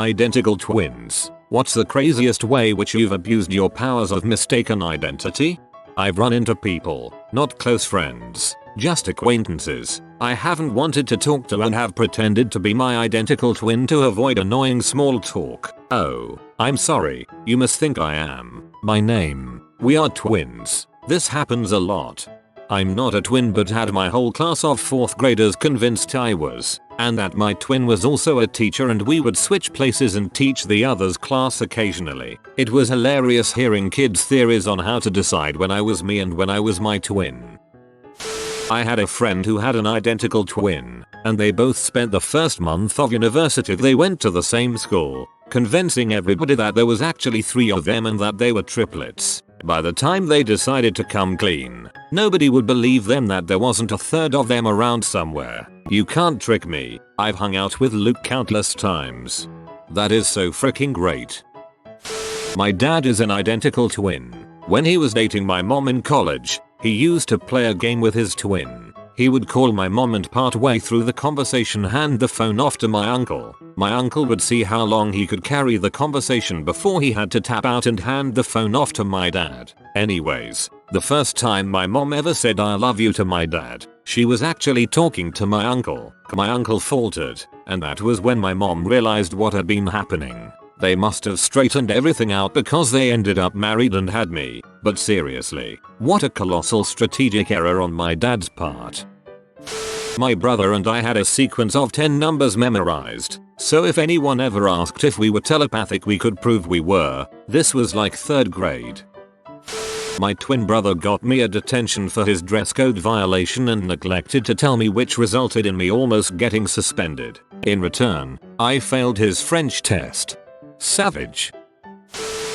Identical twins. What's the craziest way which you've abused your powers of mistaken identity? I've run into people, not close friends, just acquaintances, I haven't wanted to talk to and have pretended to be my identical twin to avoid annoying small talk. Oh, I'm sorry, you must think I am. My name. We are twins. This happens a lot. I'm not a twin but had my whole class of 4th graders convinced I was, and that my twin was also a teacher and we would switch places and teach the other's class occasionally. It was hilarious hearing kids' theories on how to decide when I was me and when I was my twin. I had a friend who had an identical twin, and they both spent the first month of university they went to the same school, convincing everybody that there was actually 3 of them and that they were triplets. By the time they decided to come clean, nobody would believe them that there wasn't a third of them around somewhere. You can't trick me. I've hung out with Luke countless times. That is so freaking great. My dad is an identical twin. When he was dating my mom in college, he used to play a game with his twin. He would call my mom and partway through the conversation hand the phone off to my uncle. My uncle would see how long he could carry the conversation before he had to tap out and hand the phone off to my dad. Anyways, the first time my mom ever said I love you to my dad, she was actually talking to my uncle. My uncle faltered, and that was when my mom realized what had been happening. They must have straightened everything out because they ended up married and had me. But seriously, what a colossal strategic error on my dad's part. My brother and I had a sequence of 10 numbers memorized, so if anyone ever asked if we were telepathic we could prove we were. This was like 3rd grade. My twin brother got me a detention for his dress code violation and neglected to tell me, which resulted in me almost getting suspended. In return, I failed his French test. Savage.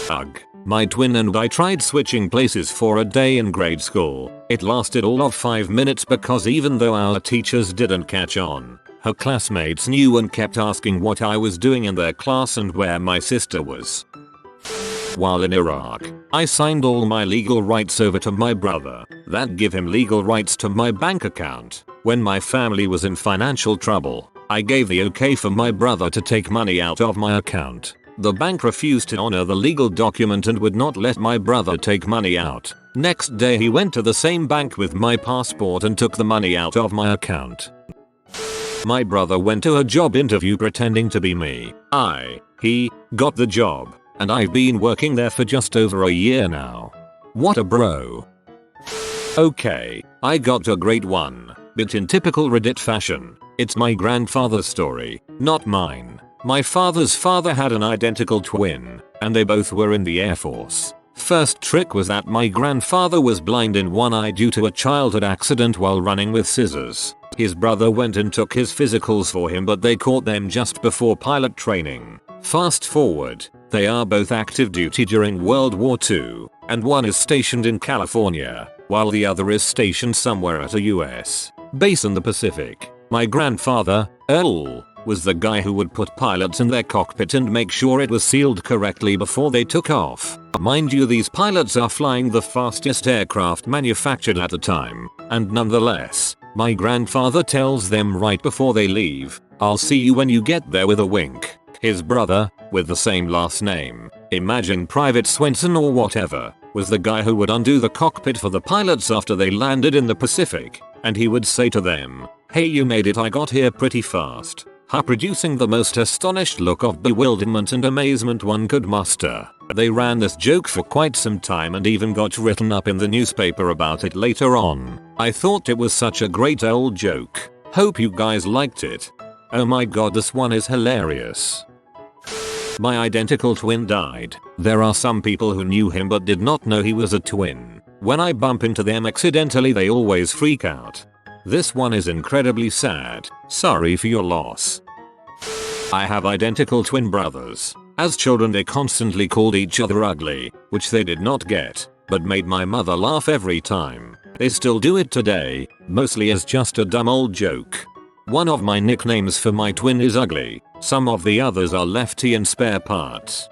Ugh. My twin and I tried switching places for a day in grade school. It lasted all of 5 minutes because even though our teachers didn't catch on, her classmates knew and kept asking what I was doing in their class and where my sister was. While in Iraq, I signed all my legal rights over to my brother. That gave him legal rights to my bank account. When my family was in financial trouble, I gave the okay for my brother to take money out of my account. The bank refused to honor the legal document and would not let my brother take money out. Next day he went to the same bank with my passport and took the money out of my account. My brother went to a job interview pretending to be me. He got the job, and I've been working there for just over a year now. What a bro. Okay, I got a great one, but in typical Reddit fashion, it's my grandfather's story, not mine. My father's father had an identical twin, and they both were in the Air Force. First trick was that my grandfather was blind in one eye due to a childhood accident while running with scissors. His brother went and took his physicals for him, but they caught them just before pilot training. Fast forward, they are both active duty during World War II, and one is stationed in California, while the other is stationed somewhere at a US base in the Pacific. My grandfather, Earl, was the guy who would put pilots in their cockpit and make sure it was sealed correctly before they took off. Mind you, these pilots are flying the fastest aircraft manufactured at the time, and nonetheless, my grandfather tells them right before they leave, "I'll see you when you get there," with a wink. His brother, with the same last name, imagine Private Swenson or whatever, was the guy who would undo the cockpit for the pilots after they landed in the Pacific, and he would say to them, "Hey, you made it, I got here pretty fast," producing the most astonished look of bewilderment and amazement one could muster. They ran this joke for quite some time and even got written up in the newspaper about it later on. I thought it was such a great old joke. Hope you guys liked it. Oh my god, this one is hilarious. My identical twin died. There are some people who knew him but did not know he was a twin. When I bump into them accidentally, they always freak out. This one is incredibly sad. Sorry for your loss. I have identical twin brothers. As children they constantly called each other ugly, which they did not get, but made my mother laugh every time. They still do it today, mostly as just a dumb old joke. One of my nicknames for my twin is Ugly. Some of the others are Lefty and Spare Parts.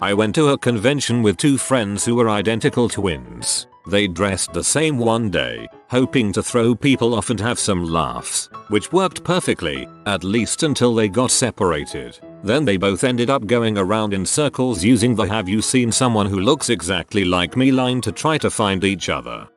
I went to a convention with 2 friends who were identical twins. They dressed the same one day, hoping to throw people off and have some laughs, which worked perfectly, at least until they got separated. Then they both ended up going around in circles using the "have you seen someone who looks exactly like me" line to try to find each other.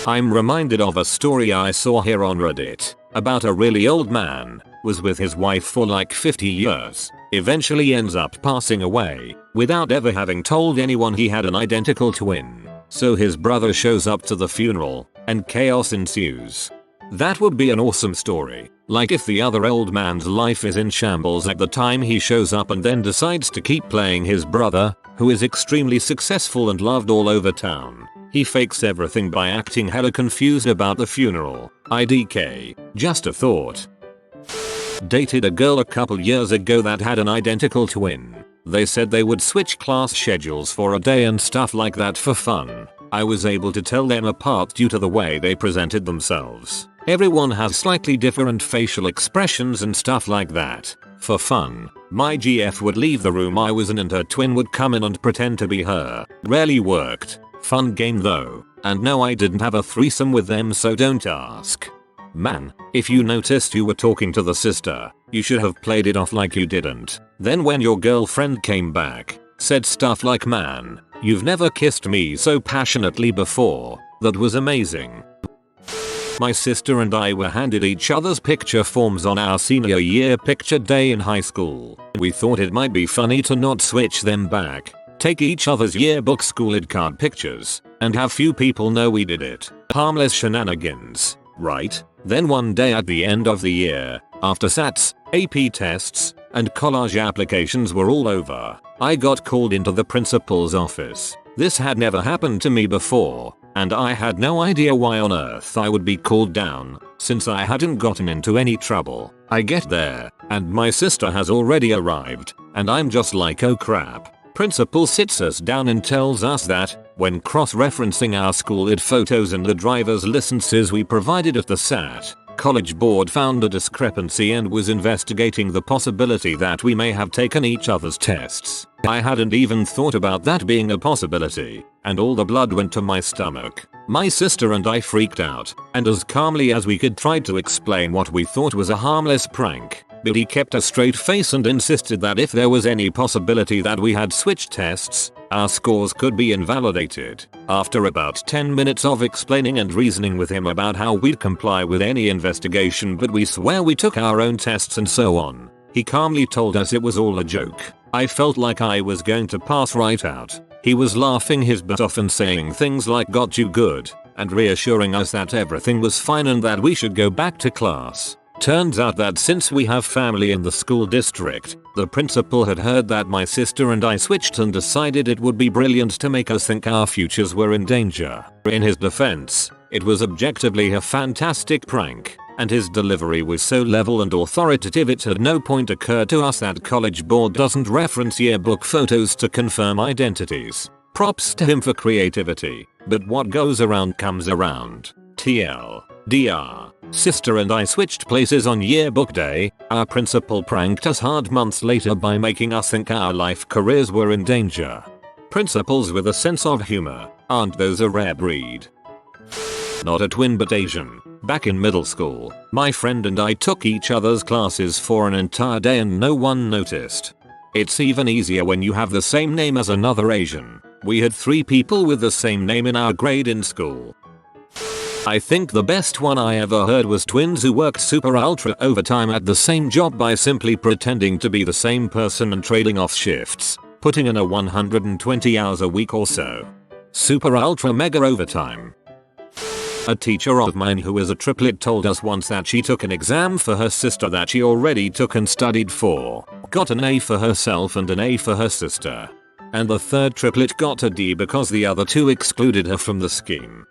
I'm reminded of a story I saw here on Reddit about a really old man, was with his wife for like 50 years, eventually ends up passing away without ever having told anyone he had an identical twin. So his brother shows up to the funeral and chaos ensues. That would be an awesome story, like if the other old man's life is in shambles at the time he shows up and then decides to keep playing his brother, who is extremely successful and loved all over town. He fakes everything by acting hella confused about the funeral. IDK, just a thought. Dated a girl a couple years ago that had an identical twin. They said they would switch class schedules for a day and stuff like that for fun. I was able to tell them apart due to the way they presented themselves. Everyone has slightly different facial expressions and stuff like that. For fun, my GF would leave the room I was in and her twin would come in and pretend to be her. Rarely worked. Fun game though. And no, I didn't have a threesome with them, so don't ask. Man, if you noticed you were talking to the sister, you should have played it off like you didn't. Then when your girlfriend came back, said stuff like, "Man, you've never kissed me so passionately before. That was amazing." My sister and I were handed each other's picture forms on our senior year picture day in high school. We thought it might be funny to not switch them back, take each other's yearbook schooled card pictures, and have few people know we did it. Harmless shenanigans, right? Then one day at the end of the year, after SATs, AP tests, and college applications were all over, I got called into the principal's office. This had never happened to me before, and I had no idea why on earth I would be called down, since I hadn't gotten into any trouble. I get there, and my sister has already arrived, and I'm just like, oh crap. Principal sits us down and tells us that, when cross-referencing our school-id photos and the driver's licenses we provided at the SAT, College Board found a discrepancy and was investigating the possibility that we may have taken each other's tests. I hadn't even thought about that being a possibility, and all the blood went to my stomach. My sister and I freaked out, and as calmly as we could tried to explain what we thought was a harmless prank. But he kept a straight face and insisted that if there was any possibility that we had switched tests, our scores could be invalidated. After about 10 minutes of explaining and reasoning with him about how we'd comply with any investigation but we swear we took our own tests and so on, he calmly told us it was all a joke. I felt like I was going to pass right out. He was laughing his butt off and saying things like "got you good," and reassuring us that everything was fine and that we should go back to class. Turns out that since we have family in the school district, the principal had heard that my sister and I switched and decided it would be brilliant to make us think our futures were in danger. In his defense, it was objectively a fantastic prank, and his delivery was so level and authoritative it at no point occurred to us that College Board doesn't reference yearbook photos to confirm identities. Props to him for creativity, but what goes around comes around. TL. DR. Sister and I switched places on yearbook day. Our principal pranked us hard months later by making us think our life careers were in danger. Principals with a sense of humor, aren't those a rare breed? Not a twin but Asian. Back in middle school, my friend and I took each other's classes for an entire day and no one noticed. It's even easier when you have the same name as another Asian. We had 3 people with the same name in our grade in school. I think the best one I ever heard was twins who worked super ultra overtime at the same job by simply pretending to be the same person and trading off shifts, putting in a 120 hours a week or so. Super ultra mega overtime. A teacher of mine who is a triplet told us once that she took an exam for her sister that she already took and studied for, got an A for herself and an A for her sister. And the third triplet got a D because the other 2 excluded her from the scheme.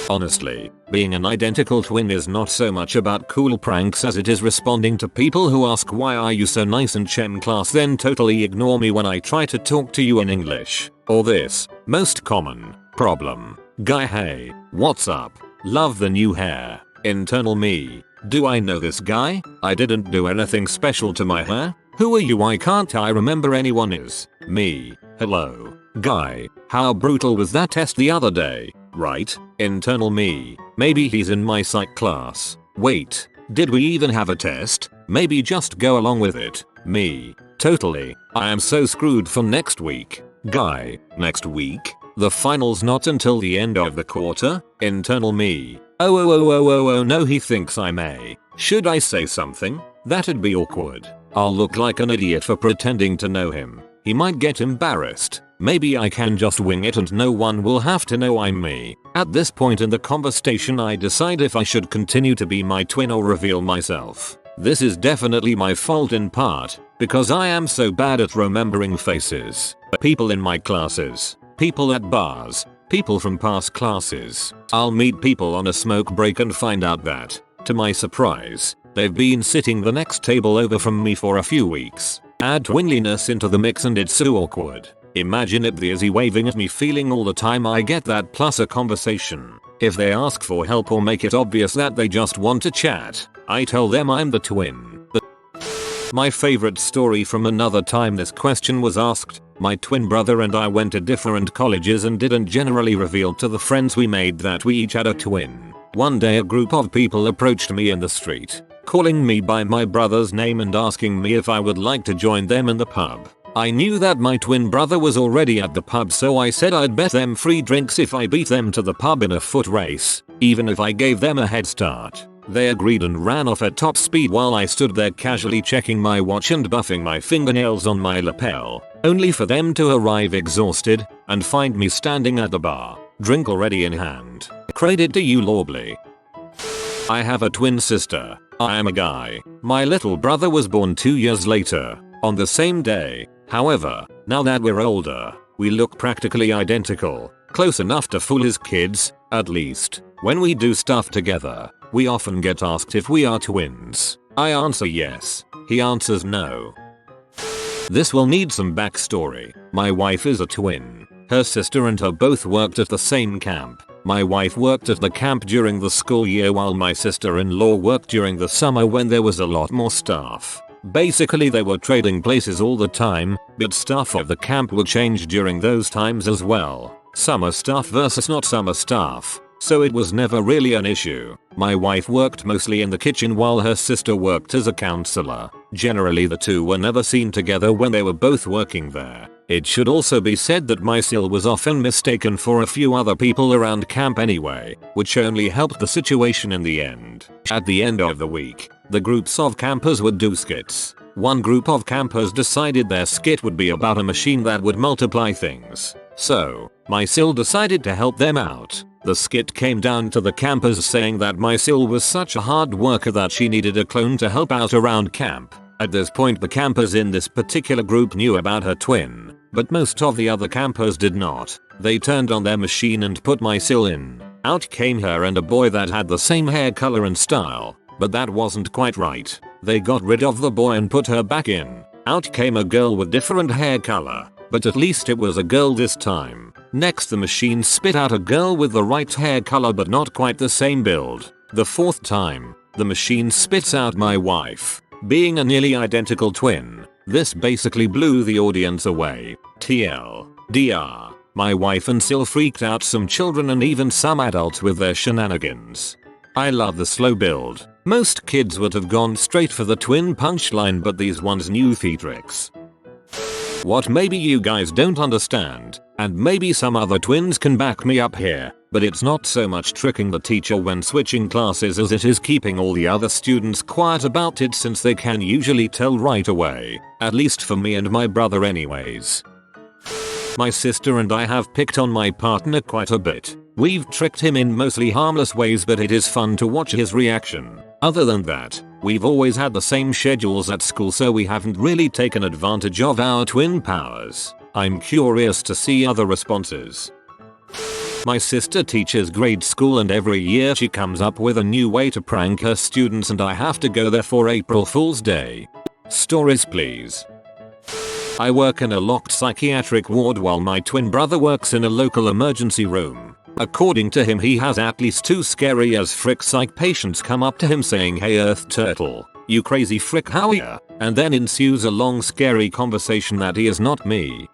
Honestly, being an identical twin is not so much about cool pranks as it is responding to people who ask "why are you so nice in chem class" then totally ignore me when I try to talk to you in English. Or this, most common, problem. Guy, hey, what's up? Love the new hair. Internal me. Do I know this guy? I didn't do anything special to my hair. Who are you? Why can't I remember anyone is? Me. Hello, guy, how brutal was that test the other day? Right, internal me, maybe he's in my psych class. Wait, did we even have a test? Maybe just go along with it. Me, totally, I am so screwed for next week. Guy, next week? The final's not until the end of the quarter? Internal me, oh no, he thinks I'm A. Should I say something? That'd be awkward. I'll look like an idiot for pretending to know him. He might get embarrassed. Maybe I can just wing it and no one will have to know I'm me. At this point in the conversation I decide if I should continue to be my twin or reveal myself. This is definitely my fault in part, because I am so bad at remembering faces. People in my classes, people at bars, people from past classes. I'll meet people on a smoke break and find out that, to my surprise, they've been sitting the next table over from me for a few weeks. Add twinliness into the mix and it's so awkward. Imagine it the Izzy waving at me feeling all the time I get that plus a conversation. If they ask for help or make it obvious that they just want to chat, I tell them I'm the twin. My favorite story from another time this question was asked. My twin brother and I went to different colleges and didn't generally reveal to the friends we made that we each had a twin. One day a group of people approached me in the street, calling me by my brother's name and asking me if I would like to join them in the pub. I knew that my twin brother was already at the pub, so I said I'd bet them free drinks if I beat them to the pub in a foot race, even if I gave them a head start. They agreed and ran off at top speed while I stood there casually checking my watch and buffing my fingernails on my lapel, only for them to arrive exhausted and find me standing at the bar, drink already in hand. Credit to you, Lawbly. I have a twin sister. I am a guy. My little brother was born 2 years later, on the same day. However, now that we're older, we look practically identical, close enough to fool his kids, at least. When we do stuff together, we often get asked if we are twins. I answer yes. He answers no. This will need some backstory. My wife is a twin. Her sister and her both worked at the same camp. My wife worked at the camp during the school year while my sister-in-law worked during the summer when there was a lot more staff. Basically they were trading places all the time, but staff of the camp would change during those times as well. Summer staff versus not summer staff. So it was never really an issue. My wife worked mostly in the kitchen while her sister worked as a counselor. Generally the two were never seen together when they were both working there. It should also be said that my sil was often mistaken for a few other people around camp anyway, which only helped the situation in the end. At the end of the week, the groups of campers would do skits. One group of campers decided their skit would be about a machine that would multiply things. So, my sil decided to help them out. The skit came down to the campers saying that my sil was such a hard worker that she needed a clone to help out around camp. At this point the campers in this particular group knew about her twin, but most of the other campers did not. They turned on their machine and put my sil in. Out came her and a boy that had the same hair color and style, but that wasn't quite right. They got rid of the boy and put her back in. Out came a girl with different hair color, but at least it was a girl this time. Next the machine spit out a girl with the right hair color but not quite the same build. The fourth time, the machine spits out my wife. Being a nearly identical twin, this basically blew the audience away. TLDR, my wife and sil freaked out some children and even some adults with their shenanigans. I love the slow build. Most kids would have gone straight for the twin punchline, but these ones knew tricks. What maybe you guys don't understand, and maybe some other twins can back me up here, but it's not so much tricking the teacher when switching classes as it is keeping all the other students quiet about it, since they can usually tell right away. At least for me and my brother anyways. My sister and I have picked on my partner quite a bit. We've tricked him in mostly harmless ways, but it is fun to watch his reaction. Other than that, we've always had the same schedules at school, so we haven't really taken advantage of our twin powers. I'm curious to see other responses. My sister teaches grade school and every year she comes up with a new way to prank her students and I have to go there for April Fool's Day. Stories please. I work in a locked psychiatric ward while my twin brother works in a local emergency room. According to him, he has at least 2 scary as frick psych patients come up to him saying, "Hey Earth Turtle, you crazy frick, how ya?" And then ensues a long scary conversation that he is not me.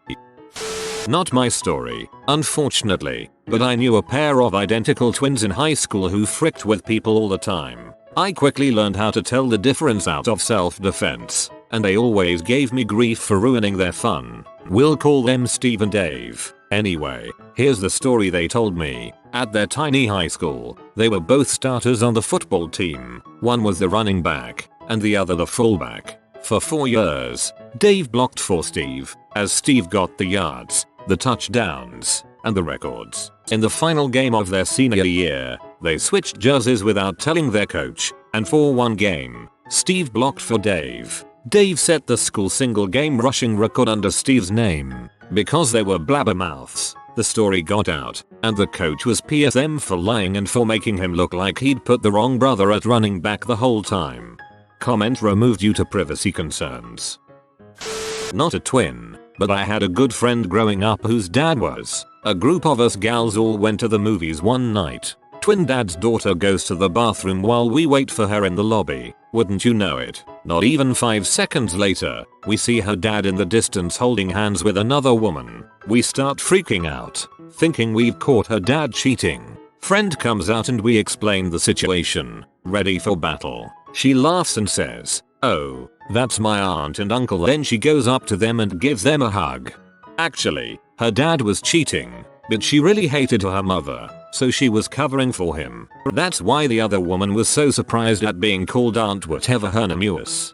Not my story, unfortunately, but I knew a pair of identical twins in high school who fricked with people all the time. I quickly learned how to tell the difference out of self-defense, and they always gave me grief for ruining their fun. We'll call them Steve and Dave. Anyway, here's the story they told me. At their tiny high school, they were both starters on the football team. One was the running back, and the other the fullback. For 4 years, Dave blocked for Steve, as Steve got the yards, the touchdowns, and the records. In the final game of their senior year, they switched jerseys without telling their coach, and for one game, Steve blocked for Dave. Dave set the school single game rushing record under Steve's name. Because they were blabbermouths, the story got out, and the coach was PSM for lying and for making him look like he'd put the wrong brother at running back the whole time. Comment removed due to privacy concerns. Not a twin, but I had a good friend growing up whose dad was. A group of us gals all went to the movies one night. Twin dad's daughter goes to the bathroom while we wait for her in the lobby. Wouldn't you know it, not even 5 seconds later, we see her dad in the distance holding hands with another woman. We start freaking out, thinking we've caught her dad cheating. Friend comes out and we explain the situation, ready for battle. She laughs and says, "Oh, that's my aunt and uncle." Then she goes up to them and gives them a hug. Actually, her dad was cheating, but she really hated her mother, so she was covering for him. That's why the other woman was so surprised at being called aunt whatever her name was.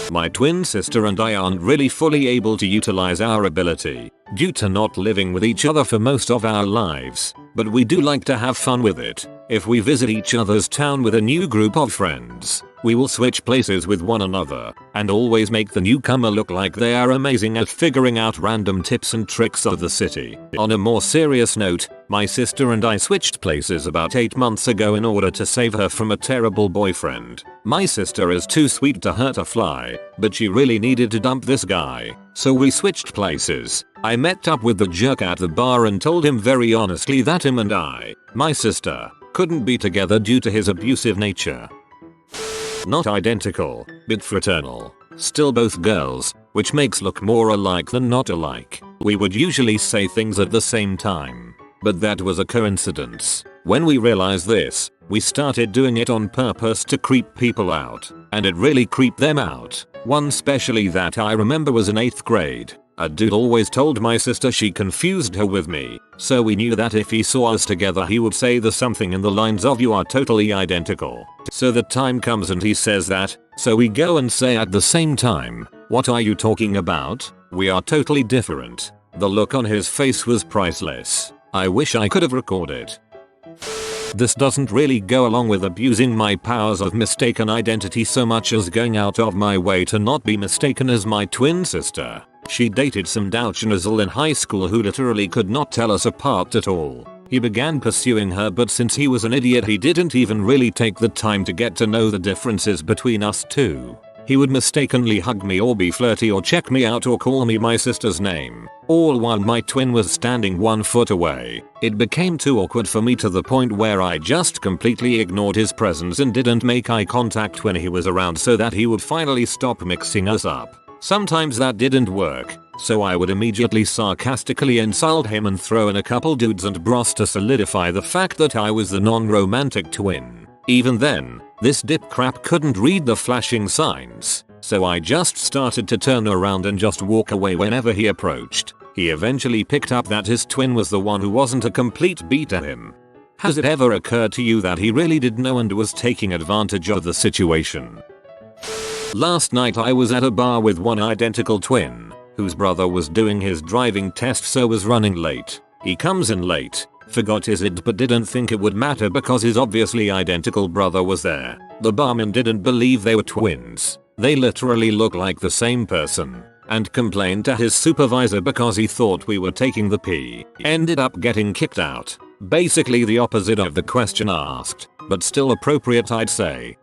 My twin sister and I aren't really fully able to utilize our ability, due to not living with each other for most of our lives, but we do like to have fun with it. If we visit each other's town with a new group of friends, we will switch places with one another, and always make the newcomer look like they are amazing at figuring out random tips and tricks of the city. On a more serious note, my sister and I switched places about 8 months ago in order to save her from a terrible boyfriend. My sister is too sweet to hurt a fly, but she really needed to dump this guy, so we switched places. I met up with the jerk at the bar and told him very honestly that him and my sister, couldn't be together due to his abusive nature. Not identical, but fraternal. Still both girls, which makes look more alike than not alike. We would usually say things at the same time, but that was a coincidence. When we realized this, we started doing it on purpose to creep people out, and it really creeped them out. One especially that I remember was in 8th grade. A dude always told my sister she confused her with me, so we knew that if he saw us together he would say the something in the lines of "You are totally identical." So the time comes and he says that, so we go and say at the same time, "What are you talking about? We are totally different." The look on his face was priceless. I wish I could have recorded. This doesn't really go along with abusing my powers of mistaken identity so much as going out of my way to not be mistaken as my twin sister. She dated some douchnozzle in high school who literally could not tell us apart at all. He began pursuing her, but since he was an idiot he didn't even really take the time to get to know the differences between us two. He would mistakenly hug me or be flirty or check me out or call me my sister's name, all while my twin was standing 1 foot away. It became too awkward for me to the point where I just completely ignored his presence and didn't make eye contact when he was around so that he would finally stop mixing us up. Sometimes that didn't work, so I would immediately sarcastically insult him and throw in a couple dudes and bros to solidify the fact that I was the non-romantic twin. Even then, this dip crap couldn't read the flashing signs, so I just started to turn around and just walk away whenever he approached. He eventually picked up that his twin was the one who wasn't a complete beat at him. Has it ever occurred to you that he really did know and was taking advantage of the situation? Last night I was at a bar with one identical twin, whose brother was doing his driving test so was running late. He comes in late, forgot his ID but didn't think it would matter because his obviously identical brother was there. The barman didn't believe they were twins. They literally look like the same person, and complained to his supervisor because he thought we were taking the pee. Ended up getting kicked out. Basically the opposite of the question asked, but still appropriate I'd say.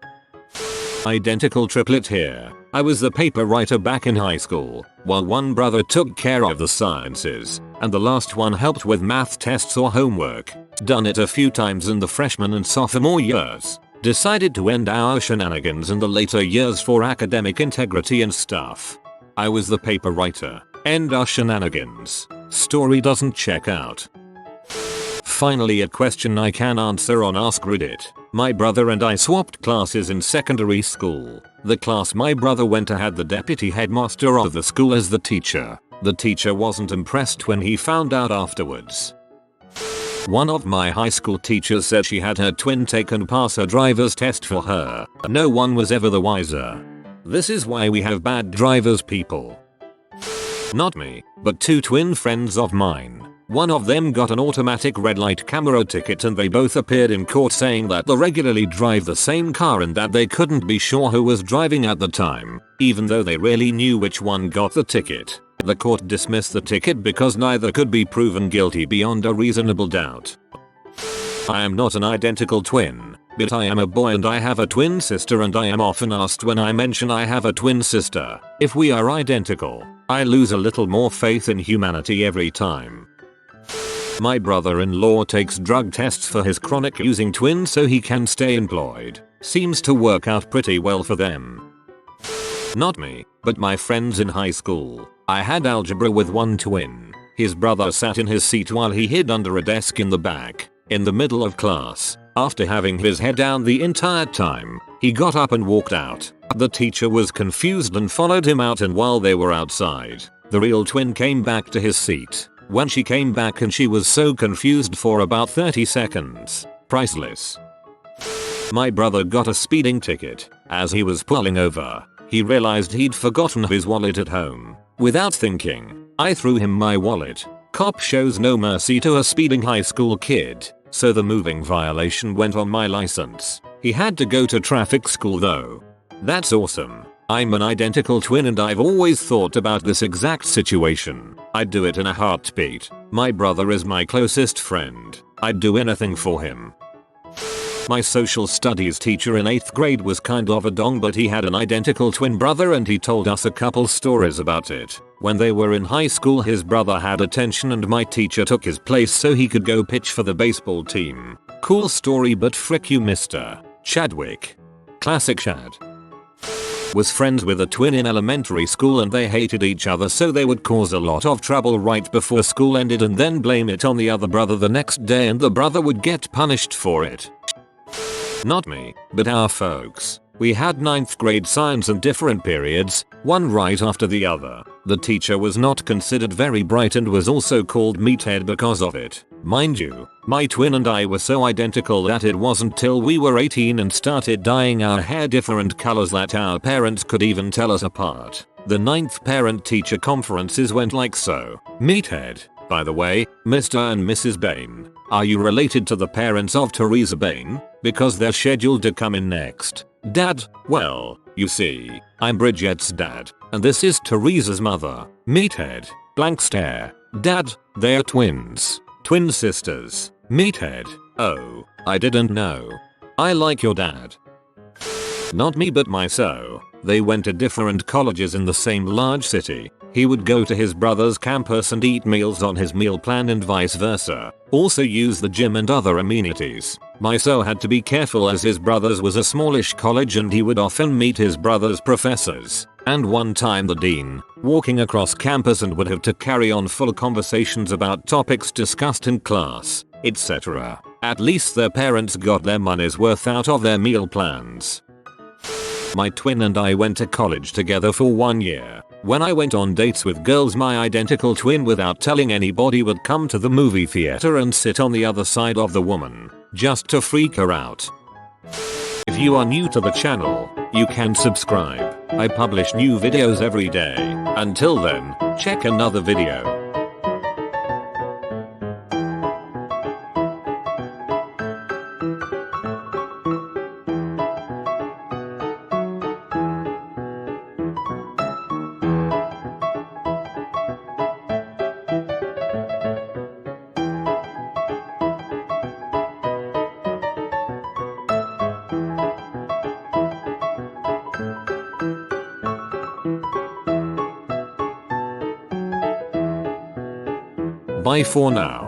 Identical triplet here. I was the paper writer back in high school, while one brother took care of the sciences, and the last one helped with math tests or homework. Done it a few times in the freshman and sophomore years. Decided to end our shenanigans in the later years for academic integrity and stuff. I was the paper writer. End our shenanigans. Story doesn't check out. Finally, a question I can answer on AskReddit. My brother and I swapped classes in secondary school. The class my brother went to had the deputy headmaster of the school as the teacher. The teacher wasn't impressed when he found out afterwards. One of my high school teachers said she had her twin take and pass her driver's test for her. No one was ever the wiser. This is why we have bad drivers, people. Not me, but two twin friends of mine. One of them got an automatic red light camera ticket and they both appeared in court saying that they regularly drive the same car and that they couldn't be sure who was driving at the time, even though they really knew which one got the ticket. The court dismissed the ticket because neither could be proven guilty beyond a reasonable doubt. I am not an identical twin, but I am a boy and I have a twin sister, and I am often asked when I mention I have a twin sister if we are identical. I lose a little more faith in humanity every time. My brother-in-law takes drug tests for his chronic using twins so he can stay employed. Seems to work out pretty well for them. Not me, but my friends in high school. I had algebra with one twin. His brother sat in his seat while he hid under a desk in the back, in the middle of class. After having his head down the entire time, he got up and walked out. The teacher was confused and followed him out, and while they were outside, the real twin came back to his seat. When she came back, and she was so confused for about 30 seconds. Priceless. My brother got a speeding ticket. As he was pulling over, he realized he'd forgotten his wallet at home. Without thinking, I threw him my wallet. Cop shows no mercy to a speeding high school kid, so the moving violation went on my license. He had to go to traffic school though. That's awesome. I'm an identical twin and I've always thought about this exact situation. I'd do it in a heartbeat. My brother is my closest friend. I'd do anything for him. My social studies teacher in 8th grade was kind of a dong, but he had an identical twin brother and he told us a couple stories about it. When they were in high school, his brother had attention and my teacher took his place so he could go pitch for the baseball team. Cool story, but frick you, Mr. Chadwick. Classic Chad. Was friends with a twin in elementary school and they hated each other, so they would cause a lot of trouble right before school ended and then blame it on the other brother the next day, and the brother would get punished for it. Not me, but our folks. We had 9th grade science in different periods, one right after the other. The teacher was not considered very bright and was also called meathead because of it. Mind you, my twin and I were so identical that it wasn't till we were 18 and started dyeing our hair different colors that our parents could even tell us apart. The 9th parent-teacher conferences went like so. Meathead. By the way, Mr. and Mrs. Bain, are you related to the parents of Teresa Bain? Because they're scheduled to come in next. Dad, well, you see, I'm Bridget's dad, and this is Teresa's mother. Meathead. Blank stare. Dad, they're twins. Twin sisters. Meathead. Oh, I didn't know. I like your dad. Not me, but my so. They went to different colleges in the same large city. He would go to his brother's campus and eat meals on his meal plan and vice versa. Also use the gym and other amenities. My so had to be careful as his brother's was a smallish college and he would often meet his brother's professors. And one time the dean, walking across campus, and would have to carry on full conversations about topics discussed in class, etc. At least their parents got their money's worth out of their meal plans. My twin and I went to college together for 1 year. When I went on dates with girls, my identical twin, without telling anybody, would come to the movie theater and sit on the other side of the woman, just to freak her out. If you are new to the channel, you can subscribe. I publish new videos every day. Until then, check another video. Bye for now.